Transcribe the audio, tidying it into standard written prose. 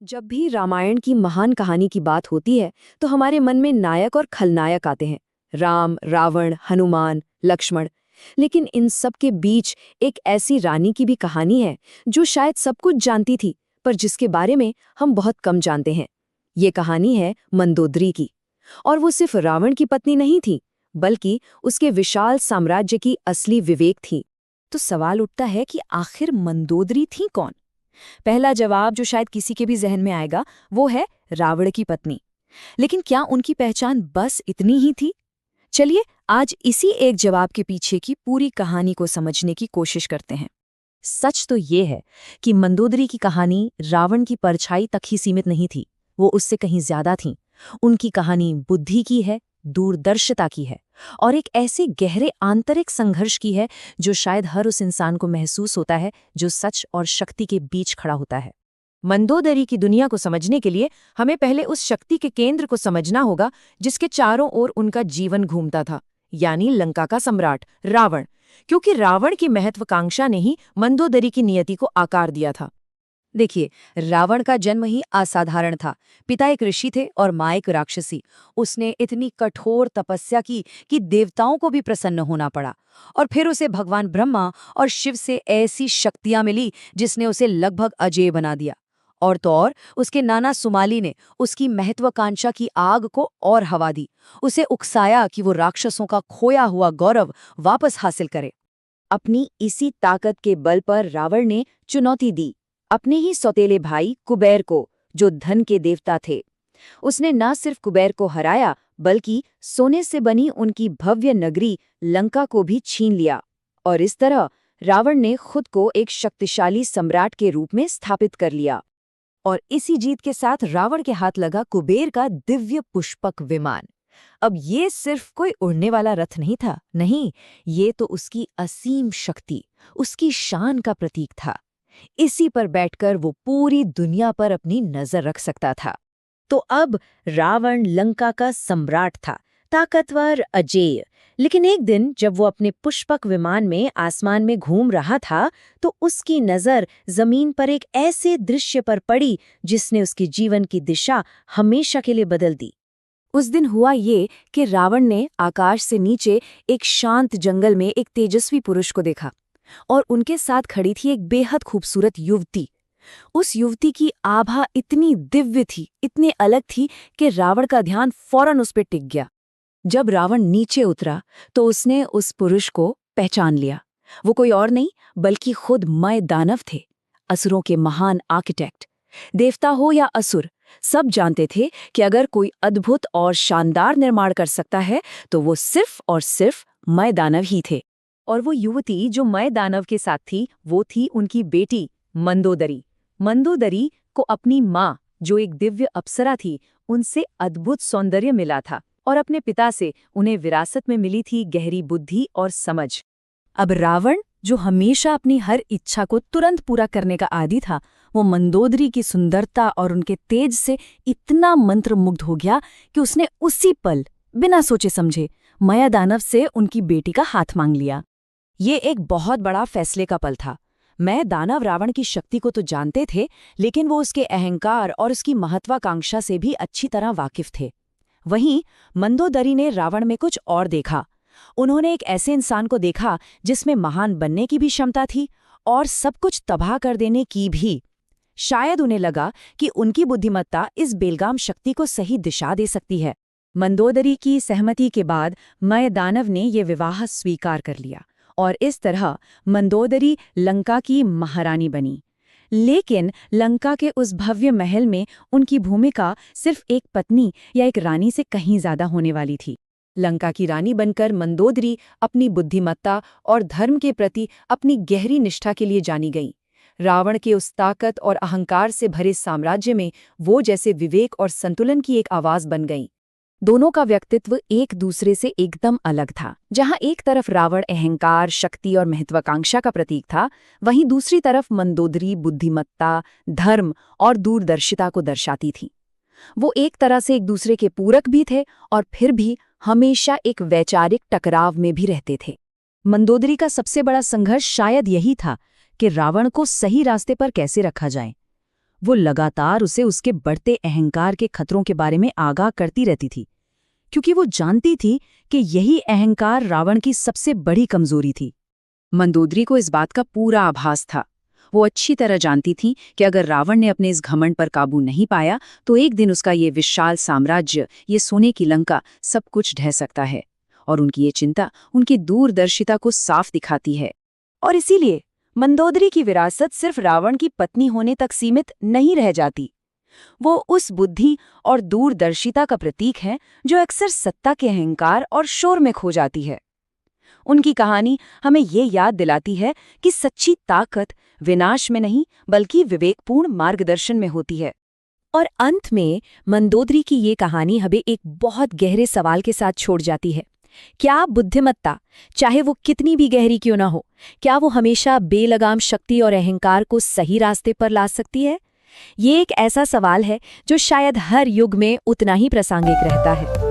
जब भी रामायण की महान कहानी की बात होती है तो हमारे मन में नायक और खलनायक आते हैं। राम, रावण, हनुमान, लक्ष्मण। लेकिन इन सब के बीच एक ऐसी रानी की भी कहानी है जो शायद सब कुछ जानती थी, पर जिसके बारे में हम बहुत कम जानते हैं। ये कहानी है मंदोदरी की। और वो सिर्फ रावण की पत्नी नहीं थी, बल्कि उसके विशाल साम्राज्य की असली विवेक थी। तो सवाल उठता है कि आखिर मंदोदरी थी कौन? पहला जवाब जो शायद किसी के भी जहन में आएगा वो है रावण की पत्नी। लेकिन क्या उनकी पहचान बस इतनी ही थी? चलिए आज इसी एक जवाब के पीछे की पूरी कहानी को समझने की कोशिश करते हैं। सच तो ये है कि मंदोदरी की कहानी रावण की परछाई तक ही सीमित नहीं थी, वो उससे कहीं ज्यादा थी। उनकी कहानी बुद्धि की है, दूरदर्शिता की है, और एक ऐसे गहरे आंतरिक संघर्ष की है जो शायद हर उस इंसान को महसूस होता है जो सच और शक्ति के बीच खड़ा होता है। मंदोदरी की दुनिया को समझने के लिए हमें पहले उस शक्ति के केंद्र को समझना होगा जिसके चारों ओर उनका जीवन घूमता था, यानी लंका का सम्राट रावण। क्योंकि रावण की महत्वाकांक्षा ने ही मंदोदरी की नियति को आकार दिया था। देखिए, रावण का जन्म ही असाधारण था। पिता एक ऋषि थे और माँ एक राक्षसी। उसने इतनी कठोर तपस्या की कि देवताओं को भी प्रसन्न होना पड़ा, और फिर उसे भगवान ब्रह्मा और शिव से ऐसी शक्तियां मिली जिसने उसे लगभग अजेय बना दिया। और तो और उसके नाना सुमाली ने उसकी महत्वाकांक्षा की आग को और हवा दी, उसे उकसाया कि वो राक्षसों का खोया हुआ गौरव वापस हासिल करे। अपनी इसी ताकत के बल पर रावण ने चुनौती दी अपने ही सौतेले भाई कुबेर को, जो धन के देवता थे। उसने न सिर्फ कुबेर को हराया, बल्कि सोने से बनी उनकी भव्य नगरी लंका को भी छीन लिया। और इस तरह रावण ने खुद को एक शक्तिशाली सम्राट के रूप में स्थापित कर लिया। और इसी जीत के साथ रावण के हाथ लगा कुबेर का दिव्य पुष्पक विमान। अब ये सिर्फ कोई उड़ने वाला रथ नहीं था, नहीं, ये तो उसकी असीम शक्ति, उसकी शान का प्रतीक था। इसी पर बैठकर वो पूरी दुनिया पर अपनी नजर रख सकता था। तो अब रावण लंका का सम्राट था, ताकतवर, अजेय। लेकिन एक दिन जब वो अपने पुष्पक विमान में आसमान में घूम रहा था, तो उसकी नजर जमीन पर एक ऐसे दृश्य पर पड़ी जिसने उसके जीवन की दिशा हमेशा के लिए बदल दी। उस दिन हुआ ये कि रावण ने आकाश से नीचे एक शांत जंगल में एक तेजस्वी पुरुष को देखा, और उनके साथ खड़ी थी एक बेहद खूबसूरत युवती। उस युवती की आभा इतनी दिव्य थी, इतनी अलग थी कि रावण का ध्यान फौरन उस पर टिक गया। जब रावण नीचे उतरा तो उसने उस पुरुष को पहचान लिया। वो कोई और नहीं बल्कि खुद मय दानव थे, असुरों के महान आर्किटेक्ट। देवता हो या असुर, सब जानते थे कि अगर कोई अद्भुत और शानदार निर्माण कर सकता है तो वो सिर्फ और सिर्फ मय दानव ही थे। और वो युवती जो मय दानव के साथ थी, वो थी उनकी बेटी मंदोदरी। मंदोदरी को अपनी माँ, जो एक दिव्य अप्सरा थी, उनसे अद्भुत सौंदर्य मिला था, और अपने पिता से उन्हें विरासत में मिली थी गहरी बुद्धि और समझ। अब रावण, जो हमेशा अपनी हर इच्छा को तुरंत पूरा करने का आदी था, वो मंदोदरी की सुंदरता और उनके तेज से इतना मंत्रमुग्ध हो गया कि उसने उसी पल बिना सोचे समझे मया दानव से उनकी बेटी का हाथ मांग लिया। ये एक बहुत बड़ा फैसले का पल था। मैं दानव रावण की शक्ति को तो जानते थे, लेकिन वो उसके अहंकार और उसकी महत्वाकांक्षा से भी अच्छी तरह वाकिफ थे। वहीं मंदोदरी ने रावण में कुछ और देखा। उन्होंने एक ऐसे इंसान को देखा जिसमें महान बनने की भी क्षमता थी और सब कुछ तबाह कर देने की भी। शायद उन्हें लगा कि उनकी बुद्धिमत्ता इस बेलगाम शक्ति को सही दिशा दे सकती है। मंदोदरी की सहमति के बाद मय दानव ने ये विवाह स्वीकार कर लिया, और इस तरह मंदोदरी लंका की महारानी बनी। लेकिन लंका के उस भव्य महल में उनकी भूमिका सिर्फ एक पत्नी या एक रानी से कहीं ज्यादा होने वाली थी। लंका की रानी बनकर मंदोदरी अपनी बुद्धिमत्ता और धर्म के प्रति अपनी गहरी निष्ठा के लिए जानी गई। रावण के उस ताकत और अहंकार से भरे साम्राज्य में वो जैसे विवेक और संतुलन की एक आवाज बन गई। दोनों का व्यक्तित्व एक दूसरे से एकदम अलग था। जहां एक तरफ रावण अहंकार, शक्ति और महत्वाकांक्षा का प्रतीक था, वहीं दूसरी तरफ मंदोदरी बुद्धिमत्ता, धर्म और दूरदर्शिता को दर्शाती थी। वो एक तरह से एक दूसरे के पूरक भी थे और फिर भी हमेशा एक वैचारिक टकराव में भी रहते थे। मंदोदरी का सबसे बड़ा संघर्ष शायद यही था कि रावण को सही रास्ते पर कैसे रखा जाए। वो लगातार उसे उसके बढ़ते अहंकार के खतरों के बारे में आगाह करती रहती थी, क्योंकि वो जानती थी कि यही अहंकार रावण की सबसे बड़ी कमजोरी थी। मंदोदरी को इस बात का पूरा आभास था। वो अच्छी तरह जानती थी कि अगर रावण ने अपने इस घमंड पर काबू नहीं पाया तो एक दिन उसका ये विशाल साम्राज्य, ये सोने की लंका, सब कुछ ढह सकता है। और उनकी ये चिंता उनकी दूरदर्शिता को साफ दिखाती है। और इसीलिए मंदोदरी की विरासत सिर्फ रावण की पत्नी होने तक सीमित नहीं रह जाती। वो उस बुद्धि और दूरदर्शिता का प्रतीक है जो अक्सर सत्ता के अहंकार और शोर में खो जाती है। उनकी कहानी हमें ये याद दिलाती है कि सच्ची ताकत विनाश में नहीं बल्कि विवेकपूर्ण मार्गदर्शन में होती है। और अंत में मंदोदरी की ये कहानी हमें एक बहुत गहरे सवाल के साथ छोड़ जाती है। क्या बुद्धिमत्ता, चाहे वो कितनी भी गहरी क्यों ना हो, क्या वो हमेशा बेलगाम शक्ति और अहंकार को सही रास्ते पर ला सकती है? ये एक ऐसा सवाल है जो शायद हर युग में उतना ही प्रासंगिक रहता है।